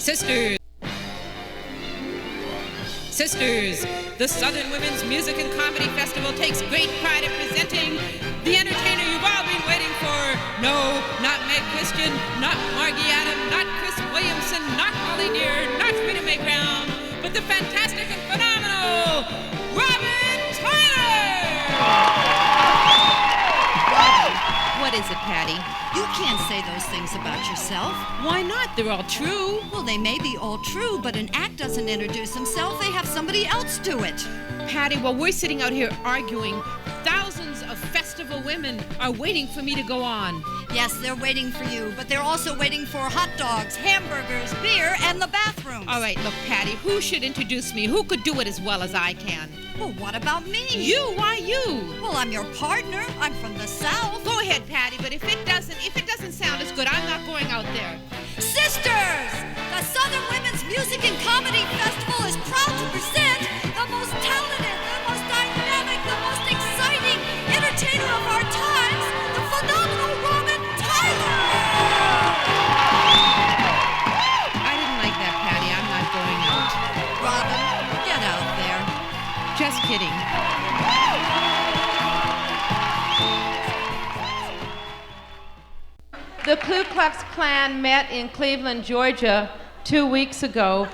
Sisters. Sisters, the Southern Women's Music and Comedy Festival takes great pride in presenting the entertainer you've all been waiting for. No, not Meg Christian, not Margie Adam, not Chris Williamson, not Holly Deere, not Rita Mae Brown, but the fantastic and phenomenal Robin Tyler! What is it, Patty? You can't say those things about yourself. Why not? They're all true. Well, they may be all true, but an act doesn't introduce himself. They have somebody else do it. Patty, while we're sitting out here arguing, thousands of festival women are waiting for me to go on. Yes, they're waiting for you, but they're also waiting for hot dogs, hamburgers, beer, and the bathrooms. All right, look, Patty, who should introduce me? Who could do it as well as I can? Well, what about me? You? Why you? Well, I'm your partner. I'm from the South. Go ahead, Patty, but if it doesn't sound as good, I'm not going out there. Sisters! The Southern Women's Music and Comedy Festival is proud to present the most talented, the most dynamic, the most exciting entertainer of our times, the phenomenal Robin Tyler! I didn't like that, Patty. I'm not going out. Robin, get out there. Just kidding. The Ku Klux Klan met in Cleveland, Georgia 2 weeks ago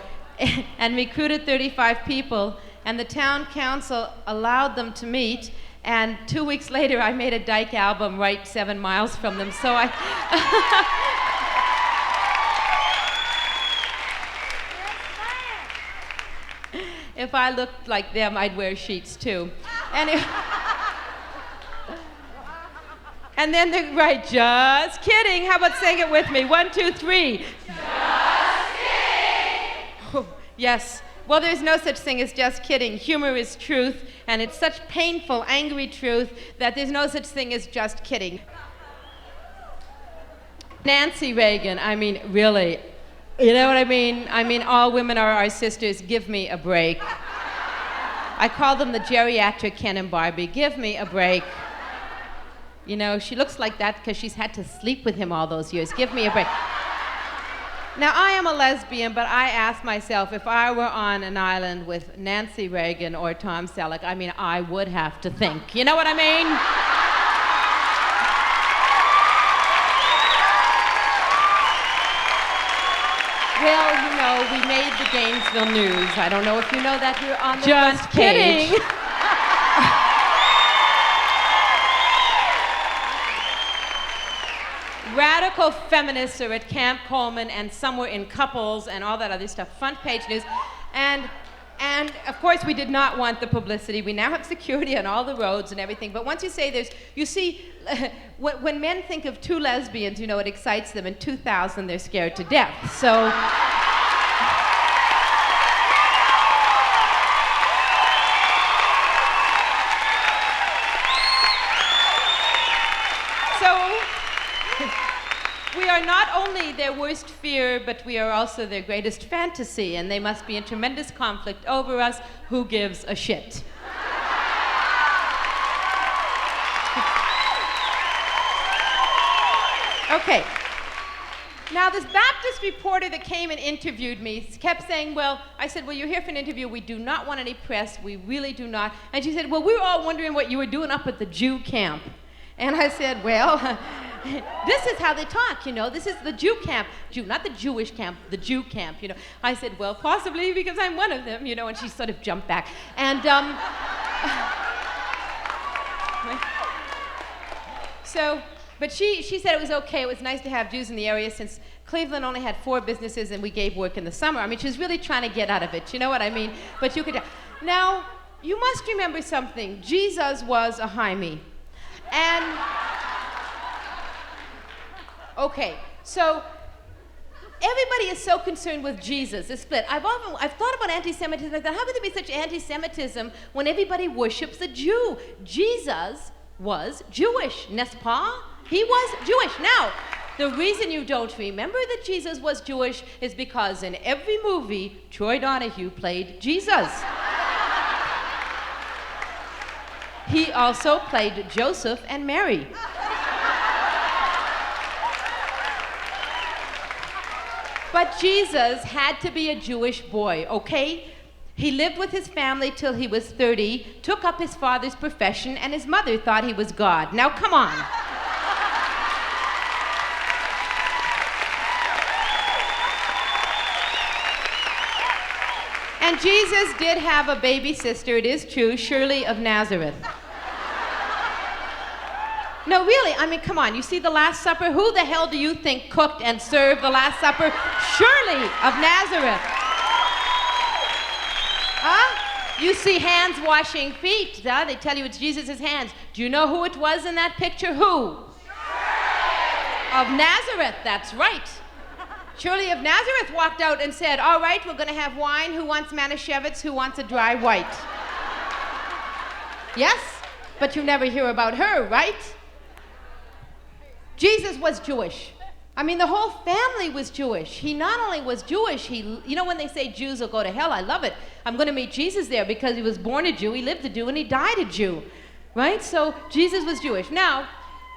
and recruited 35 people, and the town council allowed them to meet, and 2 weeks later I made a Dyke album right 7 miles from them, so I... If I looked like them, I'd wear sheets too. And then they're right, just kidding. How about saying it with me? 1, 2, 3. Just kidding. Oh, yes. Well, there's no such thing as just kidding. Humor is truth, and it's such painful, angry truth that there's no such thing as just kidding. Nancy Reagan, I mean, really. You know what I mean? I mean, all women are our sisters. Give me a break. I call them the geriatric Ken and Barbie. Give me a break. You know, she looks like that because she's had to sleep with him all those years. Give me a break. Now, I am a lesbian, but I ask myself, if I were on an island with Nancy Reagan or Tom Selleck, I mean, I would have to think. You know what I mean? Well, you know, we made the Gainesville News. I don't know if you know that we're on the front page. Just kidding. Radical feminists are at Camp Coleman and somewhere in couples and all that other stuff, front page news. And of course we did not want the publicity. We now have security on all the roads and everything. But once you say there's, you see, when men think of two lesbians, you know, it excites them. In 2000, they're scared to death. So. We are not only their worst fear, but we are also their greatest fantasy, and they must be in tremendous conflict over us. Who gives a shit? Okay. Now, this Baptist reporter that came and interviewed me kept saying, well, I said, well, you're here for an interview. We do not want any press. We really do not. And she said, well, we were all wondering what you were doing up at the Jew camp. And I said, well, this is how they talk, you know. This is the Jew camp. Not the Jewish camp, the Jew camp, you know. I said, well, possibly because I'm one of them, you know, and she sort of jumped back. And, but she said it was okay. It was nice to have Jews in the area since Cleveland only had 4 businesses and we gave work in the summer. I mean, she was really trying to get out of it, you know what I mean? But you could. Now, you must remember something. Jesus was a Jaime. And, okay, so everybody is so concerned with Jesus, it's split. I've thought about anti-Semitism. I thought, how could there be such anti-Semitism when everybody worships a Jew? Jesus was Jewish, n'est-ce pas? He was Jewish. Now, the reason you don't remember that Jesus was Jewish is because in every movie, Troy Donahue played Jesus. He also played Joseph and Mary. But Jesus had to be a Jewish boy, okay? He lived with his family till he was 30, took up his father's profession, and his mother thought he was God. Now, come on. And Jesus did have a baby sister, it is true, Shirley of Nazareth. No, really, I mean, come on. You see the Last Supper? Who the hell do you think cooked and served the Last Supper? Shirley of Nazareth. Huh? You see hands washing feet. Huh? They tell you it's Jesus' hands. Do you know who it was in that picture? Who? Of Nazareth, that's right. Shirley of Nazareth walked out and said, all right, we're going to have wine. Who wants Manischewitz? Who wants a dry white? Yes? But you never hear about her, right? Jesus was Jewish. I mean, the whole family was Jewish. He not only was Jewish, you know when they say Jews will go to hell, I love it. I'm going to meet Jesus there because he was born a Jew, he lived a Jew, and he died a Jew, right? So Jesus was Jewish. Now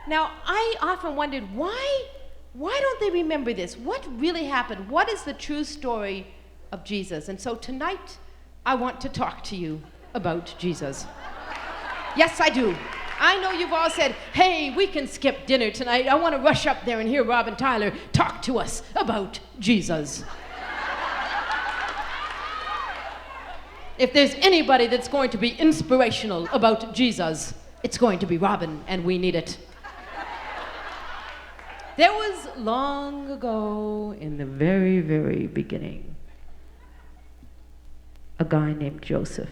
I often wondered, why don't they remember this? What really happened? What is the true story of Jesus? And so tonight, I want to talk to you about Jesus. Yes, I do. I know you've all said, hey, we can skip dinner tonight. I want to rush up there and hear Rob and Tyler talk to us about Jesus. If there's anybody that's going to be inspirational about Jesus, it's going to be Robin, and we need it. There was long ago, in the very, very beginning, a guy named Joseph.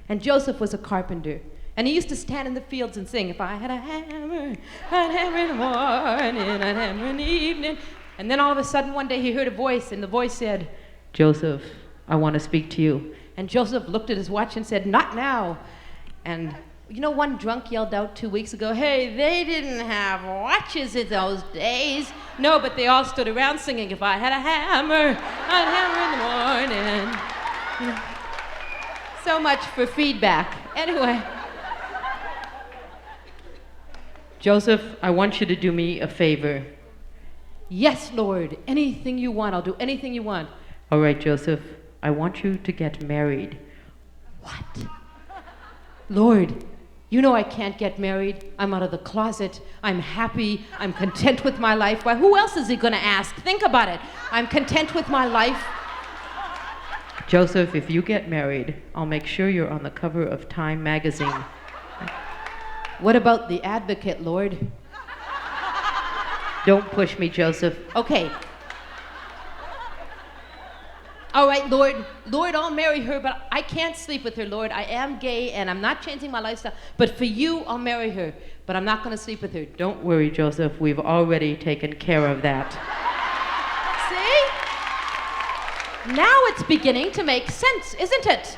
And Joseph was a carpenter. And he used to stand in the fields and sing, if I had a hammer, I'd hammer in the morning, I'd hammer in the evening. And then all of a sudden one day he heard a voice, and the voice said, Joseph, I want to speak to you. And Joseph looked at his watch and said, not now. And you know, one drunk yelled out 2 weeks ago, hey, they didn't have watches in those days. No, but they all stood around singing, if I had a hammer, I'd hammer in the morning. So much for feedback. Anyway. Joseph, I want you to do me a favor. Yes, Lord, anything you want, I'll do anything you want. All right, Joseph, I want you to get married. What? Lord, you know I can't get married. I'm out of the closet. I'm happy. I'm content with my life. Why, who else is he going to ask? Think about it. I'm content with my life. Joseph, if you get married, I'll make sure you're on the cover of Time magazine. What about the Advocate, Lord? Don't push me, Joseph. Okay. All right, Lord, I'll marry her, but I can't sleep with her, Lord. I am gay, and I'm not changing my lifestyle. But for you, I'll marry her, but I'm not going to sleep with her. Don't worry, Joseph. We've already taken care of that. See? Now it's beginning to make sense, isn't it?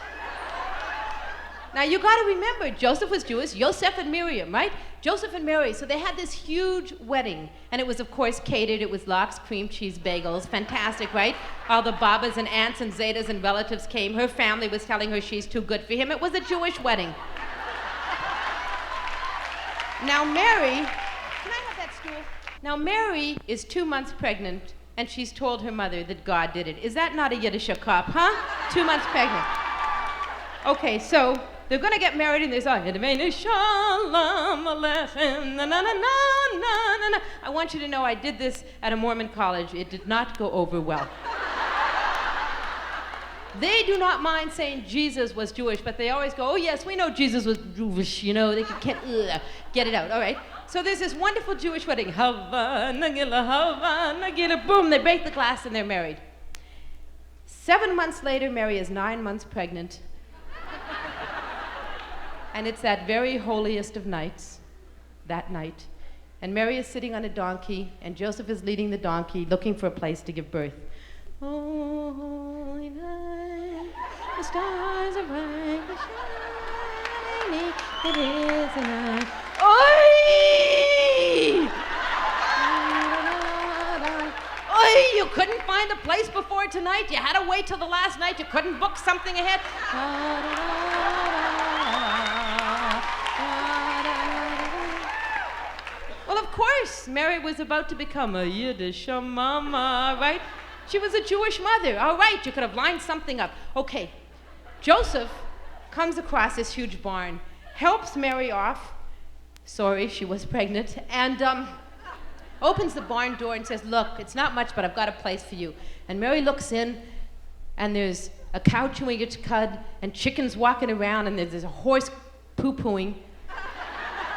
Now, you got to remember, Joseph was Jewish, Joseph and Miriam, right? Joseph and Mary, so they had this huge wedding. And it was, of course, catered. It was lox, cream cheese, bagels. Fantastic, right? All the babas and aunts and zetas and relatives came. Her family was telling her she's too good for him. It was a Jewish wedding. Now, Mary, can I have that stool? Now, Mary is 2 months pregnant, and she's told her mother that God did it. Is that not a Yiddish cop, huh? 2 months pregnant. Okay, so they're going to get married, and there's I want you to know I did this at a Mormon college. It did not go over well. They do not mind saying Jesus was Jewish, but they always go, oh, yes, we know Jesus was Jewish. You know, they can't get it out. All right. So there's this wonderful Jewish wedding. Boom, they break the glass, and they're married. 7 months later, Mary is 9 months pregnant. And it's that very holiest of nights, that night. And Mary is sitting on a donkey, and Joseph is leading the donkey, looking for a place to give birth. Oh, holy night, the stars are brightly shining, it is a night. Oi! Oi, you couldn't find a place before tonight? You had to wait till the last night? You couldn't book something ahead? Well, of course, Mary was about to become a Yiddish mama, right? She was a Jewish mother. All right, you could have lined something up. Okay, Joseph comes across this huge barn, helps Mary off. Sorry, she was pregnant. And opens the barn door and says, look, it's not much, but I've got a place for you. And Mary looks in, and there's a cow chewing its cud, and chickens walking around, and there's a horse poo-pooing.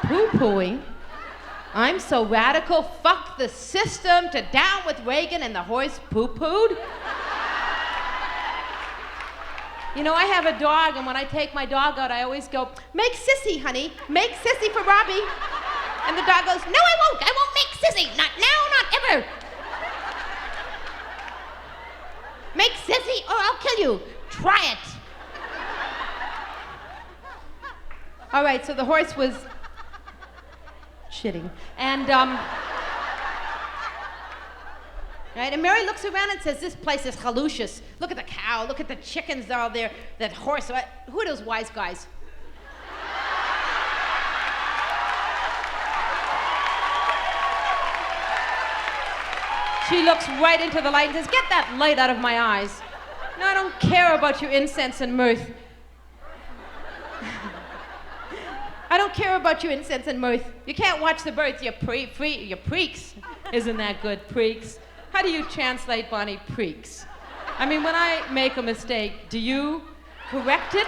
Poo-pooing? I'm so radical, fuck the system, to down with Reagan and the horse poo-pooed. You know, I have a dog, and when I take my dog out, I always go, make sissy, honey, make sissy for Robbie. And the dog goes, no, I won't make sissy, not now, not ever. Make sissy or I'll kill you, try it. All right, so the horse was shitting. And, right, and Mary looks around and says, this place is hallucious. Look at the cow, look at the chickens all there, that horse. Who are those wise guys? She looks right into the light and says, get that light out of my eyes. No, I don't care about your incense and mirth. I don't care about your incense and mirth. You can't watch the birth, you preeks. Isn't that good, preeks? How do you translate, Bonnie, preeks? I mean, when I make a mistake, do you correct it?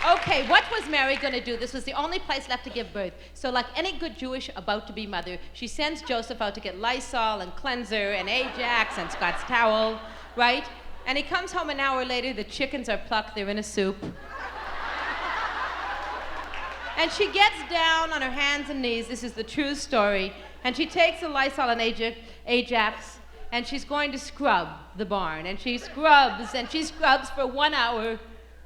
Okay, what was Mary going to do? This was the only place left to give birth. So like any good Jewish about to be mother, she sends Joseph out to get Lysol and cleanser and Ajax and Scott's towel, right? And he comes home an hour later, the chickens are plucked, they're in a soup. And she gets down on her hands and knees, this is the true story, and she takes the Lysol and Ajax, and she's going to scrub the barn. And she scrubs for 1 hour,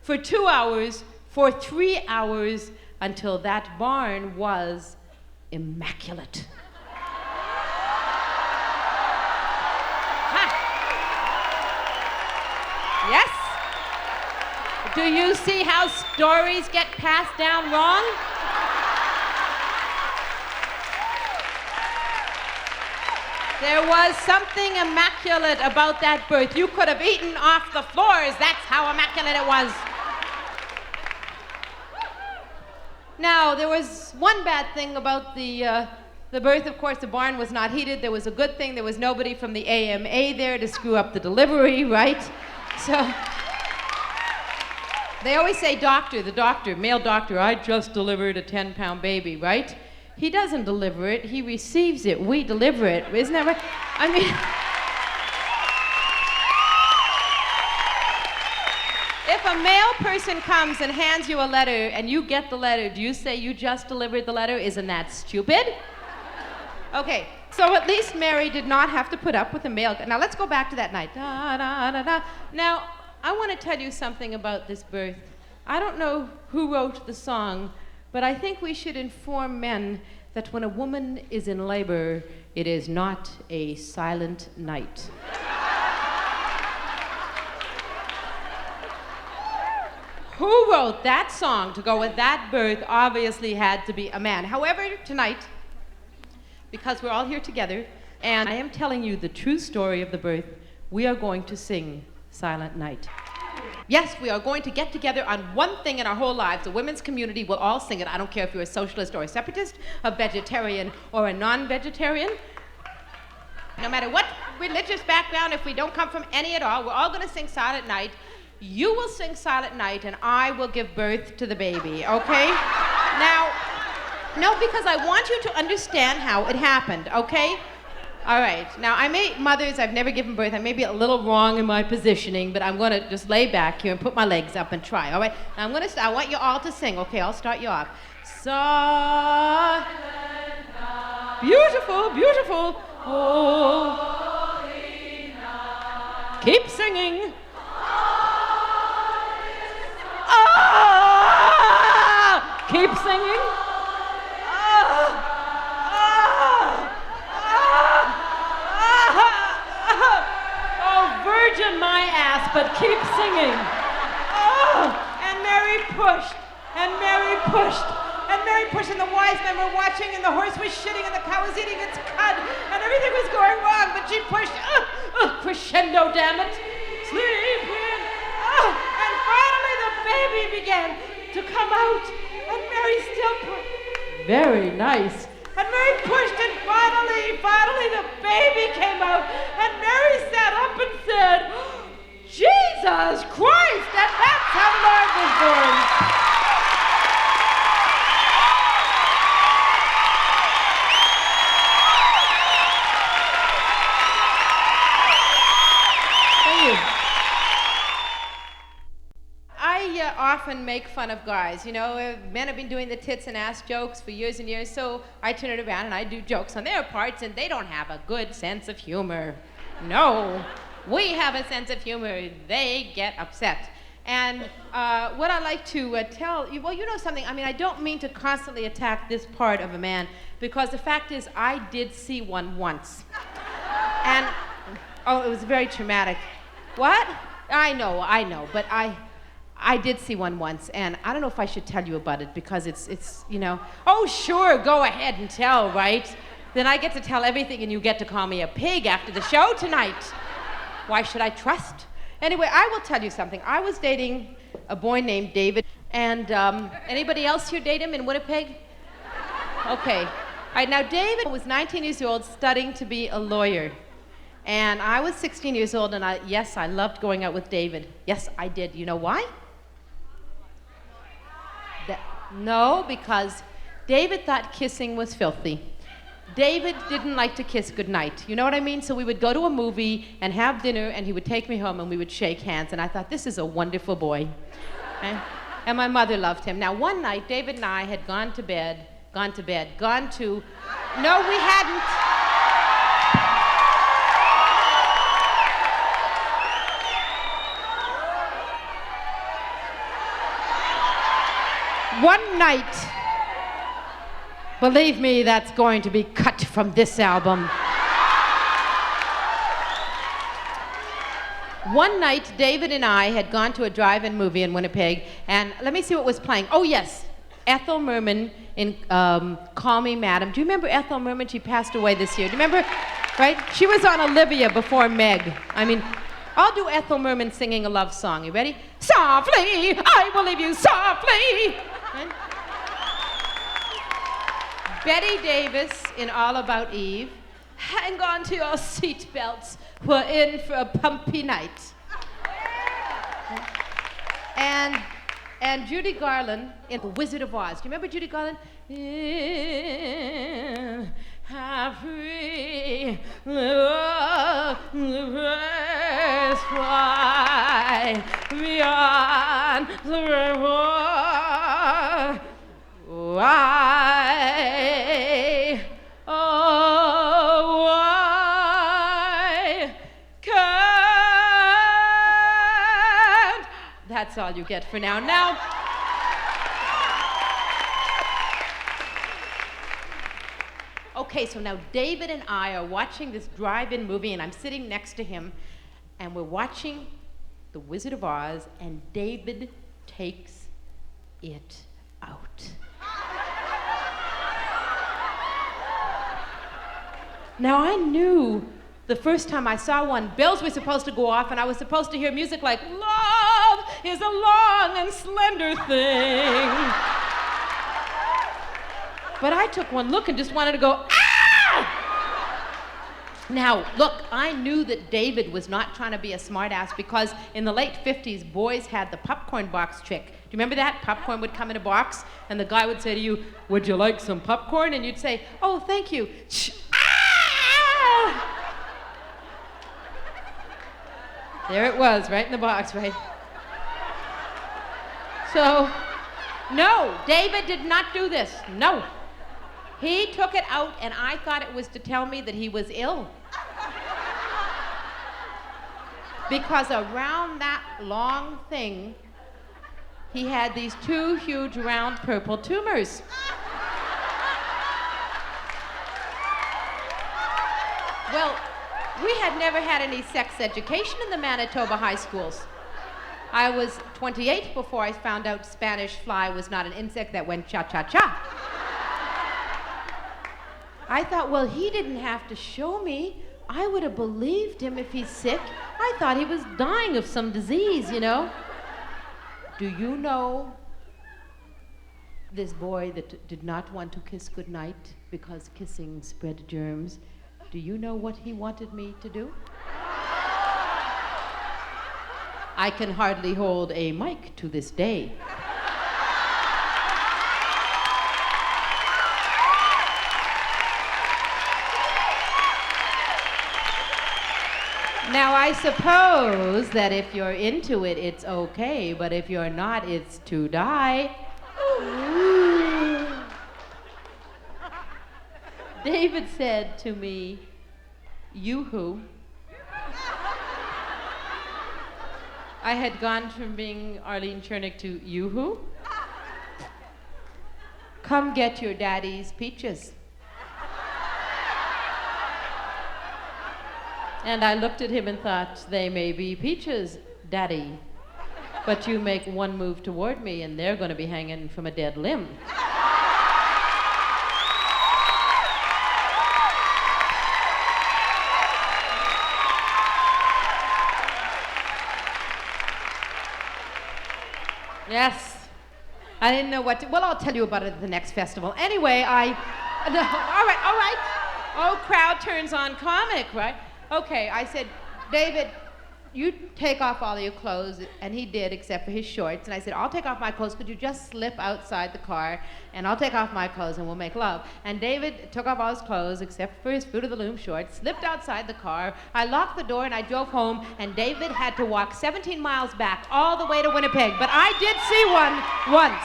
for 2 hours, for 3 hours, until that barn was immaculate. Yes? Do you see how stories get passed down wrong? There was something immaculate about that birth. You could have eaten off the floors. That's how immaculate it was. Now, there was one bad thing about the birth. Of course, the barn was not heated. There was a good thing. There was nobody from the AMA there to screw up the delivery, right? So they always say the doctor, male doctor, I just delivered a 10-pound baby, right? He doesn't deliver it. He receives it. We deliver it. Isn't that right? I mean, if a male person comes and hands you a letter and you get the letter, do you say you just delivered the letter? Isn't that stupid? Okay, so at least Mary did not have to put up with a male. Now let's go back to that night. Da, da, da, da. Now, I want to tell you something about this birth. I don't know who wrote the song, but I think we should inform men that when a woman is in labor, it is not a silent night. Who wrote that song to go with that birth obviously had to be a man. However, tonight, because we're all here together, and I am telling you the true story of the birth, we are going to sing Silent Night. Yes, we are going to get together on one thing in our whole lives. The women's community will all sing it. I don't care if you're a socialist or a separatist, a vegetarian or a non-vegetarian. No matter what religious background, if we don't come from any at all, we're all going to sing Silent Night. You will sing Silent Night, and I will give birth to the baby, okay? Now, no, because I want you to understand how it happened, okay? All right. Now, mothers, I've never given birth. I may be a little wrong in my positioning, but I'm going to just lay back here and put my legs up and try, all right? Now, I want you all to sing, okay? I'll start you off. Silent night. Beautiful, beautiful. Holy night. Keep singing. Ah! Keep singing. virgin my ass, but keep singing. Oh, and Mary pushed, and Mary pushed, and Mary pushed, and the wise men were watching, and the horse was shitting, and the cow was eating its cud, and everything was going wrong, but she pushed, crescendo, damn it, sleep in, and finally the baby began to come out, and Mary still pushed. Very nice. And Mary pushed, and finally the baby came out, and Mary sat up and said, Jesus Christ, and that's how the Lord was born. I often make fun of guys. You know, men have been doing the tits and ass jokes for years and years, so I turn it around and I do jokes on their parts, and they don't have a good sense of humor. No, we have a sense of humor. They get upset. And what I like to tell you, well, you know something, I mean, I don't mean to constantly attack this part of a man, because the fact is I did see one once. And, oh, it was very traumatic. What? I know, but I did see one once, and I don't know if I should tell you about it, because it's you know, oh sure, go ahead and tell, right? Then I get to tell everything and you get to call me a pig after the show tonight. Why should I trust? Anyway, I will tell you something. I was dating a boy named David, and anybody else here date him in Winnipeg? Okay. All right, now David was 19 years old, studying to be a lawyer. And I was 16 years old, and yes, I loved going out with David. Yes, I did. You know why? No, because David thought kissing was filthy. David didn't like to kiss goodnight. You know what I mean? So we would go to a movie and have dinner, and he would take me home, and we would shake hands. And I thought, this is a wonderful boy. And my mother loved him. Now, one night, David and I had gone to... No, we hadn't. One night, believe me, that's going to be cut from this album. One night, David and I had gone to a drive-in movie in Winnipeg, and let me see what was playing. Oh, yes, Ethel Merman in Call Me Madam. Do you remember Ethel Merman? She passed away this year. Do you remember? Right? She was on Olivia before Meg. I mean, I'll do Ethel Merman singing a love song. You ready? Softly, I will leave you softly. Right? Betty Davis in All About Eve. Hang on to your seatbelts. We're in for a pumpy night. And Judy Garland in The Wizard of Oz. Do you remember Judy Garland? Happy the first fly beyond the river. Why, oh, why can't... That's all you get for now. Now, okay, so now David and I are watching this drive-in movie, and I'm sitting next to him, and we're watching The Wizard of Oz, and David takes it out. Now, I knew the first time I saw one, bells were supposed to go off, and I was supposed to hear music like, love is a long and slender thing. But I took one look and just wanted to go, ah! Now, look, I knew that David was not trying to be a smartass, because in the late 50s, boys had the popcorn box trick. Do you remember that? Popcorn would come in a box, and the guy would say to you, would you like some popcorn? And you'd say, oh, thank you. There it was, right in the box, right? So, no, David did not do this. No. He took it out, and I thought it was to tell me that he was ill. Because around that long thing, he had these two huge round purple tumors. We had never had any sex education in the Manitoba high schools. I was 28 before I found out Spanish fly was not an insect that went cha-cha-cha. I thought, well, he didn't have to show me. I would have believed him if he's sick. I thought he was dying of some disease, you know. Do you know this boy that did not want to kiss goodnight because kissing spread germs? Do you know what he wanted me to do? I can hardly hold a mic to this day. Now, I suppose that if you're into it, it's okay, but if you're not, it's to die. Ooh. David said to me, "Yoo-hoo." I had gone from being Arlene Chernick to Yoo-hoo. Come get your daddy's peaches. And I looked at him and thought, they may be peaches, Daddy, but you make one move toward me and they're going to be hanging from a dead limb. Yes. I didn't know what to... Well, I'll tell you about it at the next festival. Anyway, all right. Oh, crowd turns on comic, right? Okay, I said, David, you take off all your clothes, and he did, except for his shorts. And I said, I'll take off my clothes. Could you just slip outside the car, and I'll take off my clothes, and we'll make love. And David took off all his clothes, except for his Fruit of the Loom shorts, slipped outside the car. I locked the door, and I drove home, and David had to walk 17 miles back all the way to Winnipeg. But I did see one once.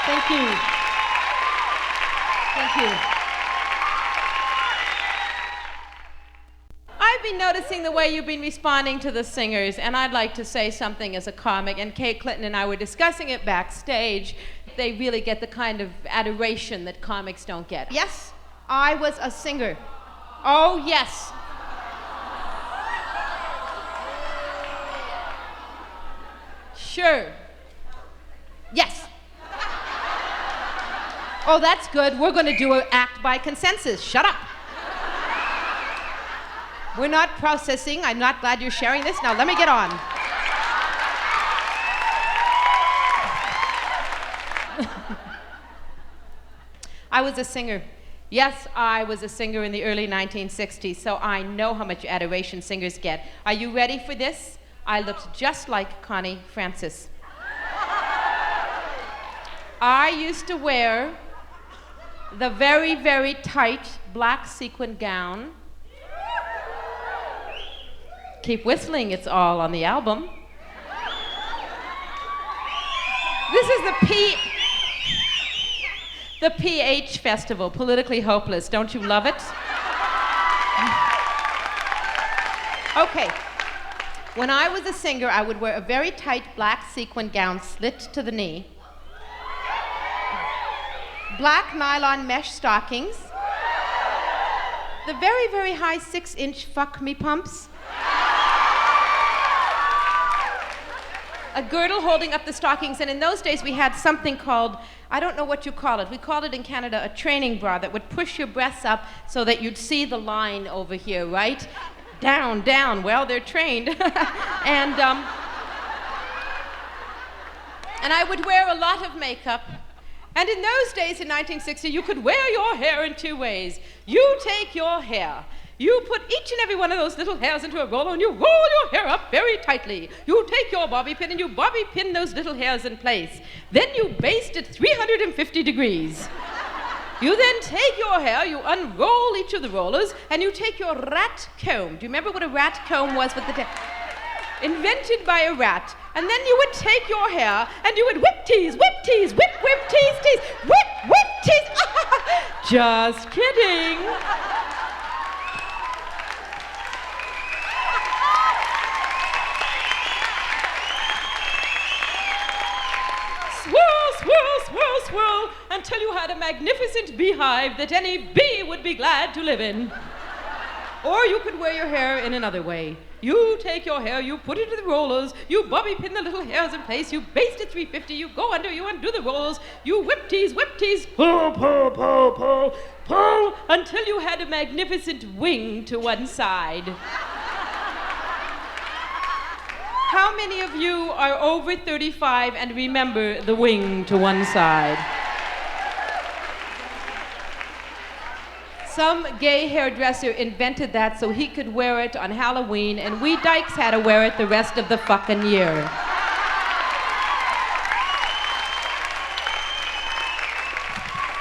Thank you. Thank you. I've been noticing the way you've been responding to the singers, and I'd like to say something as a comic, and Kate Clinton and I were discussing it backstage. They really get the kind of adoration that comics don't get. Yes, I was a singer. Oh, yes. Sure. Yes. Oh, that's good. We're going to do an act by consensus. Shut up. We're not processing. I'm not glad you're sharing this. Now, let me get on. I was a singer. Yes, I was a singer in the early 1960s, so I know how much adoration singers get. Are you ready for this? I looked just like Connie Francis. I used to wear the very, very tight black sequin gown. Keep whistling, it's all on the album. This is the PH Festival, Politically Hopeless. Don't you love it? Okay. When I was a singer, I would wear a very tight black sequin gown slit to the knee, black nylon mesh stockings, the very, very high 6-inch fuck me pumps, a girdle holding up the stockings, and in those days we had something called, I don't know what you call it, we called it in Canada a training bra that would push your breasts up so that you'd see the line over here, right? Down, down, well, they're trained. And I would wear a lot of makeup. And in those days, in 1960, you could wear your hair in two ways. You take your hair, you put each and every one of those little hairs into a roller, and you roll your hair up very tightly. You take your bobby pin and you bobby pin those little hairs in place. Then you baste it 350 degrees. You then take your hair, you unroll each of the rollers, and you take your rat comb. Do you remember what a rat comb was with the invented by a rat? And then you would take your hair and you would whip tease, whip tease, whip, whip, tease, tease, whip, whip, tease. Just kidding. Swirl, swirl, swirl, swirl, until you had a magnificent beehive that any bee would be glad to live in. Or you could wear your hair in another way. You take your hair, you put it into the rollers, you bobby pin the little hairs in place, you baste it 350, you go under, you undo the rollers, you whip tease, pull, pull, pull, pull, pull, until you had a magnificent wing to one side. How many of you are over 35 and remember the wing to one side? Some gay hairdresser invented that so he could wear it on Halloween, and we dykes had to wear it the rest of the fucking year.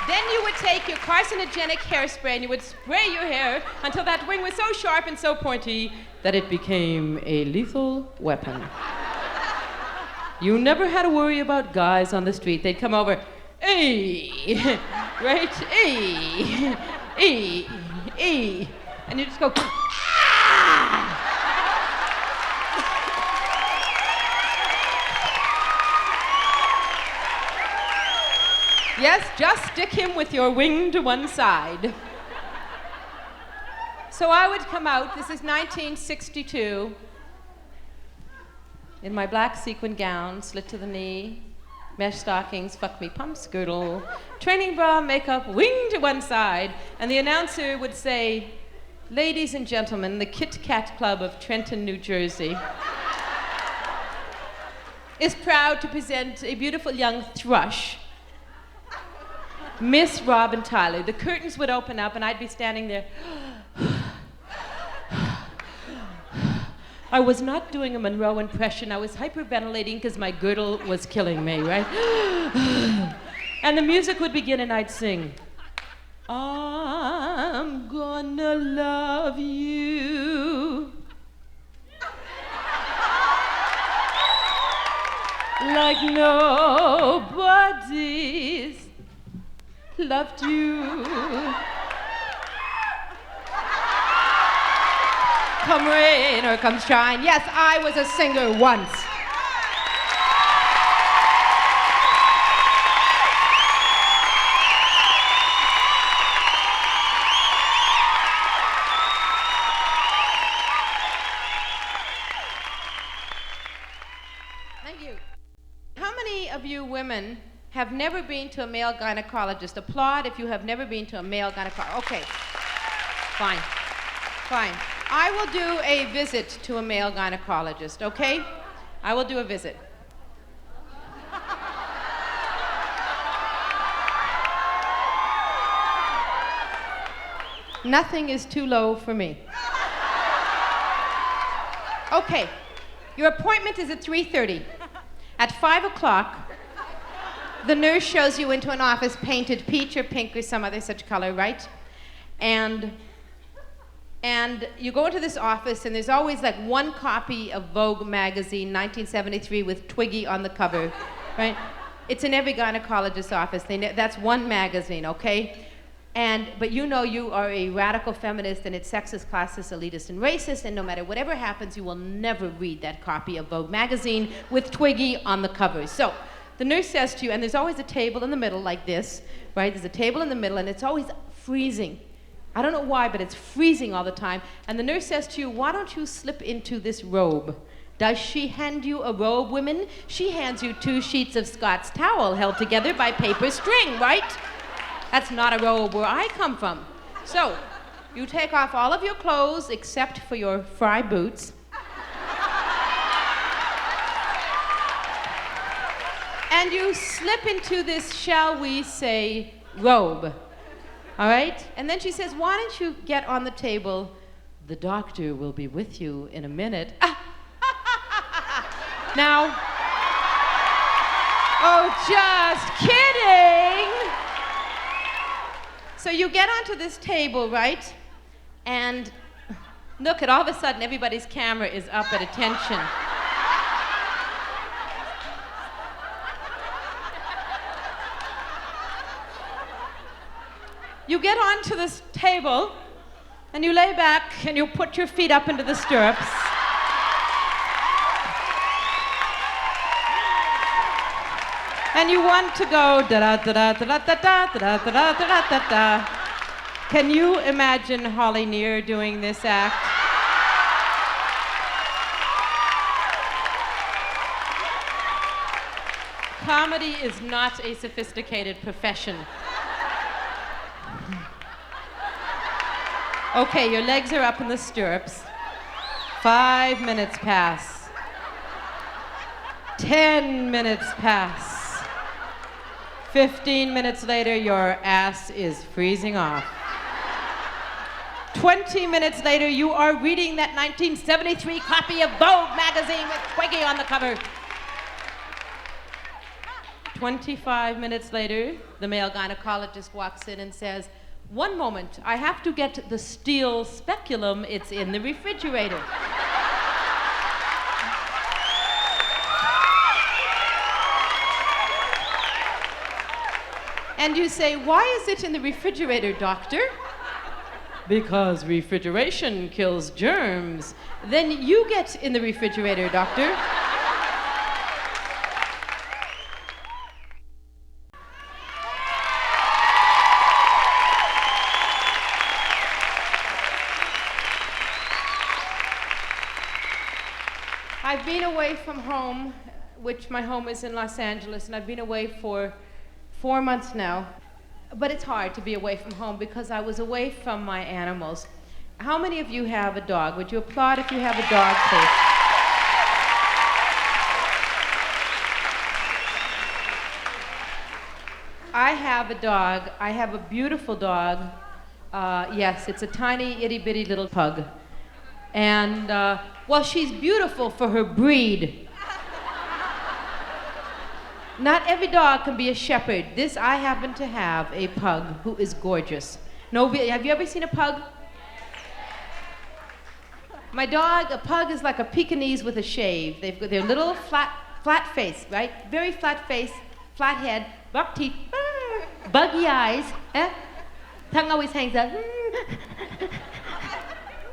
Then you would take your carcinogenic hairspray and you would spray your hair until that wing was so sharp and so pointy that it became a lethal weapon. You never had to worry about guys on the street. They'd come over, hey, right, hey. E, E, and you just go, ah! Yes, just stick him with your wing to one side. So I would come out, this is 1962, in my black sequin gown, slit to the knee, mesh stockings, fuck me pumps, girdle, training bra, makeup, wing to one side, and the announcer would say, ladies and gentlemen, the Kit Kat Club of Trenton, New Jersey is proud to present a beautiful young thrush, Miss Robin Tyler. The curtains would open up and I'd be standing there. I was not doing a Monroe impression. I was hyperventilating because my girdle was killing me, right? And the music would begin and I'd sing, I'm gonna love you like nobody's loved you. Come rain or come shine. Yes, I was a singer once. Thank you. How many of you women have never been to a male gynecologist? Applaud if you have never been to a male gynecologist. Okay, fine, fine. I will do a visit to a male gynecologist, okay? I will do a visit. Nothing is too low for me. Okay, your appointment is at 3:30. At 5 o'clock, the nurse shows you into an office painted peach or pink or some other such color, right? And you go into this office, and there's always like one copy of Vogue magazine, 1973, with Twiggy on the cover, right? It's in every gynecologist's office. That's one magazine, okay? But you know you are a radical feminist, and it's sexist, classist, elitist, and racist, and no matter whatever happens, you will never read that copy of Vogue magazine with Twiggy on the cover. So the nurse says to you, and there's always a table in the middle like this, right? There's a table in the middle, and it's always freezing. I don't know why, but it's freezing all the time. And the nurse says to you, why don't you slip into this robe? Does she hand you a robe, women? She hands you 2 sheets of Scott's towel held together by paper string, right? That's not a robe where I come from. So, you take off all of your clothes except for your fry boots. And you slip into this, shall we say, robe. All right? And then she says, why don't you get on the table? The doctor will be with you in a minute. Now, oh, just kidding. So you get onto this table, right? And look, all of a sudden, everybody's camera is up at attention. You get onto this table, and you lay back, and you put your feet up into the stirrups. And you want to go da da da da da da da da da da da da da. Can you imagine Holly Near doing this act? Comedy is not a sophisticated profession. Okay, your legs are up in the stirrups. 5 minutes pass. 10 minutes pass. 15 minutes later, your ass is freezing off. 20 minutes later, you are reading that 1973 copy of Vogue magazine with Twiggy on the cover. 25 minutes later, the male gynecologist walks in and says, "One moment, I have to get the steel speculum. It's in the refrigerator." And you say, "Why is it in the refrigerator, doctor?" "Because refrigeration kills germs." "Then you get in the refrigerator, doctor." I've been away from home, which my home is in Los Angeles, and I've been away for 4 months now. But it's hard to be away from home because I was away from my animals. How many of you have a dog? Would you applaud if you have a dog, please? I have a dog. I have a beautiful dog. Yes, it's a tiny, itty-bitty little pug. And, well, she's beautiful for her breed. Not every dog can be a shepherd. I happen to have a pug who is gorgeous. Have you ever seen a pug? My dog, a pug is like a Pekingese with a shave. They've got their little flat face, right? Very flat face, flat head, buck teeth, buggy eyes, tongue always hangs out.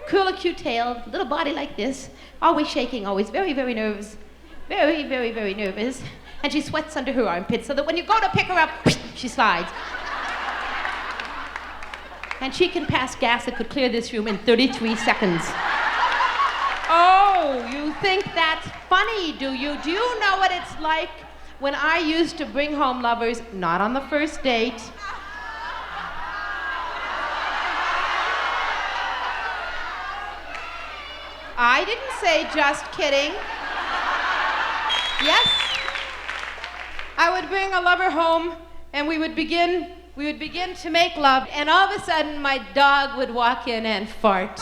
Curlicue tail, little body like this, always shaking, always very, very nervous. Very, very, very nervous. And she sweats under her armpits so that when you go to pick her up, she slides. And she can pass gas that could clear this room in 33 seconds. Oh, you think that's funny, do you? Do you know what it's like when I used to bring home lovers, not on the first date? I didn't say just kidding. Yes. I would bring a lover home and we would begin to make love, and all of a sudden my dog would walk in and fart.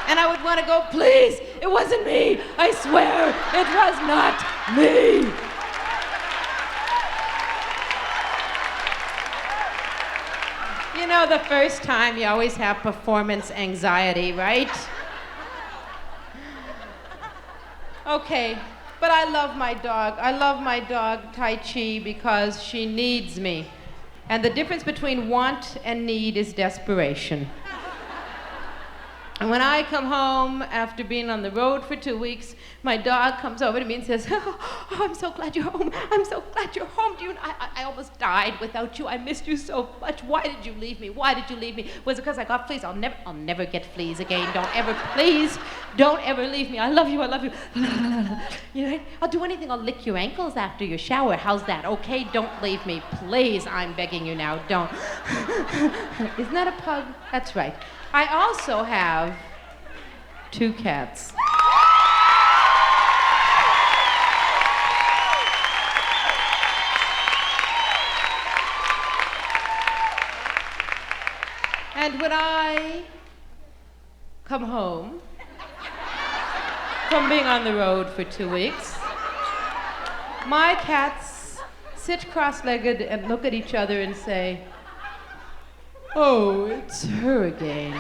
And I would want to go, "Please, it wasn't me. I swear, it was not me." You know, the first time you always have performance anxiety, right? Okay, but I love my dog. I love my dog, Tai Chi, because she needs me. And the difference between want and need is desperation. And when I come home after being on the road for 2 weeks, my dog comes over to me and says, "Oh, I'm so glad you're home. I'm so glad you're home. I almost died without you. I missed you so much. Why did you leave me? Why did you leave me? Was it because I got fleas? I'll never get fleas again. Don't ever leave me. I love you. I love you." You know, "I'll do anything. I'll lick your ankles after your shower. How's that? Okay, don't leave me. Please, I'm begging you now. Don't." Isn't that a pug? That's right. I also have 2 cats. And when I come home from being on the road for 2 weeks, my cats sit cross-legged and look at each other and say, "Oh, it's her again."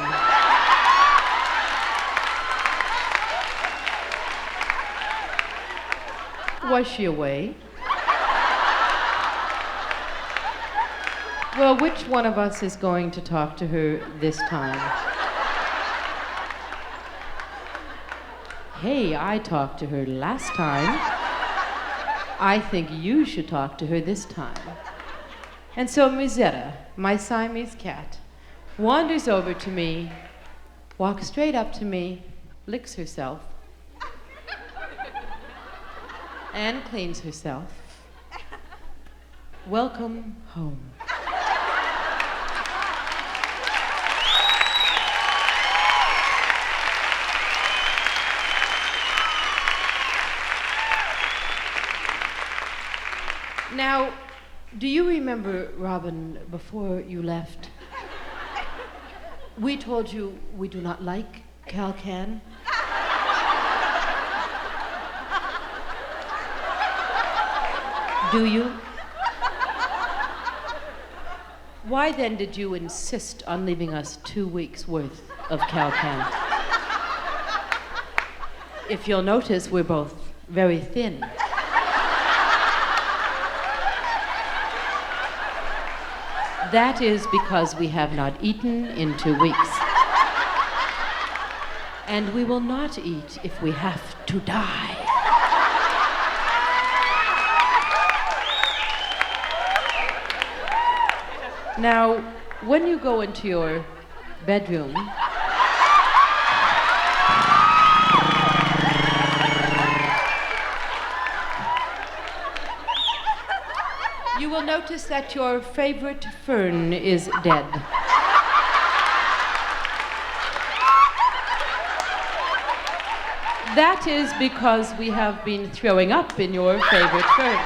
Was she away? Well, which one of us is going to talk to her this time? Hey, I talked to her last time. I think you should talk to her this time. And so Musetta, my Siamese cat, wanders over to me, walks straight up to me, licks herself, and cleans herself. Welcome home. Now, do you remember, Robin, before you left, we told you we do not like Cal-Can? Do you? Why then did you insist on leaving us 2 weeks' worth of Cal-Can? If you'll notice, we're both very thin. That is because we have not eaten in 2 weeks. And we will not eat if we have to die. Now, when you go into your bedroom, you will notice that your favorite fern is dead. That is because we have been throwing up in your favorite fern.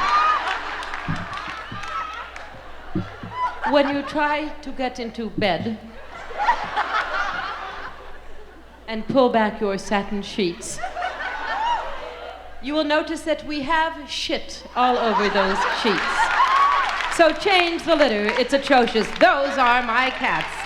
When you try to get into bed and pull back your satin sheets, you will notice that we have shit all over those sheets. So change the litter, it's atrocious. Those are my cats.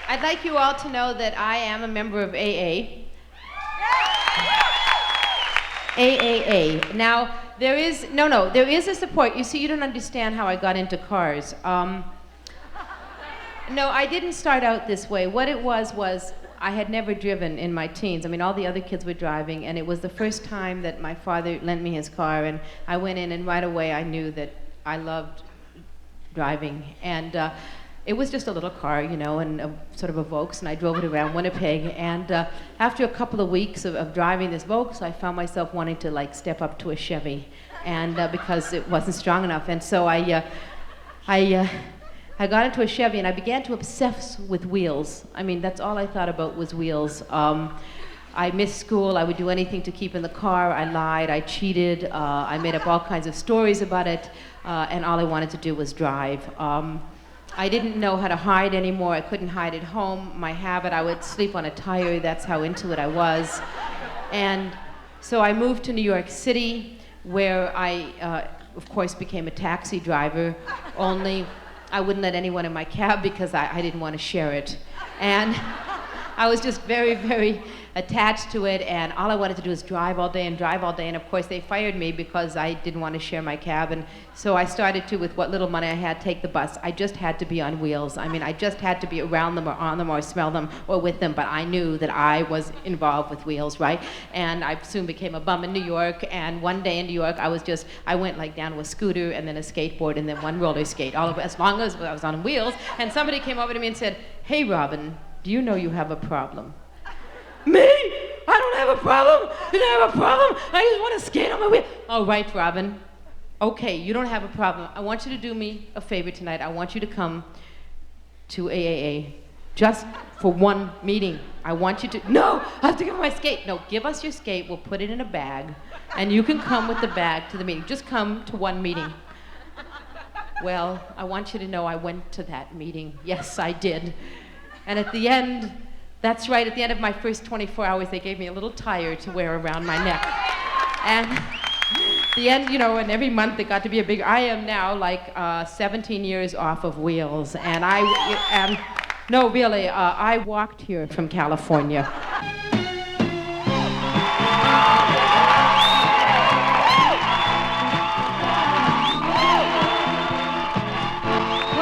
I'd like you all to know that I am a member of AA. AAA. Now, there is a support. You see, you don't understand how I got into cars. No, I didn't start out this way. What it was I had never driven in my teens. I mean, all the other kids were driving, and it was the first time that my father lent me his car, and I went in, and right away I knew that I loved driving. And it was just a little car, you know, and sort of a Vaux, and I drove it around Winnipeg. And after a couple of weeks of driving this Vaux, I found myself wanting to like step up to a Chevy, and because it wasn't strong enough. And so I got into a Chevy, and I began to obsess with wheels. I mean, that's all I thought about was wheels. I missed school. I would do anything to keep in the car. I lied. I cheated. I made up all kinds of stories about it, and all I wanted to do was drive. I didn't know how to hide anymore. I couldn't hide at home. My habit, I would sleep on a tire. That's how into it I was. And so I moved to New York City, where I, of course, became a taxi driver, only I wouldn't let anyone in my cab because I didn't want to share it. And I was just very, very attached to it, and all I wanted to do was drive all day, and of course they fired me because I didn't want to share my cab, and so I started to, with what little money I had, take the bus. I just had to be on wheels. I mean, I just had to be around them or on them or smell them or with them, but I knew that I was involved with wheels, right? And I soon became a bum in New York, and one day in New York I went like down to a scooter and then a skateboard and then one roller skate, all of it, as long as I was on wheels, and somebody came over to me and said, "Hey, Robin, do you know you have a problem?" Me? I don't have a problem. You don't have a problem. I just want to skate on my wheel. All right, Robin. Okay, you don't have a problem. I want you to do me a favor tonight. I want you to come to AAA just for one meeting. I want you to, no, I have to give her my skate. No, give us your skate. We'll put it in a bag, and you can come with the bag to the meeting. Just come to one meeting. Well, I want you to know I went to that meeting. Yes, I did. And at the end, that's right, at the end of my first 24 hours, they gave me a little tire to wear around my neck. And the end, you know, and every month it got to be a big, I am now like 17 years off of wheels. And no, really, I walked here from California.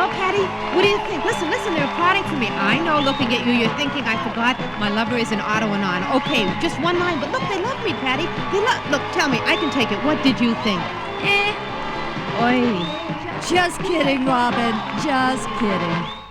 Well, Patty, what do you think? Listen, they're applauding for me. I know, looking at you, you're thinking I forgot my lover is in Ottawa on. Okay, just one line, but look, they love me, Patty. Look, tell me, I can take it. What did you think? Oi. Just kidding, Robin. Just kidding.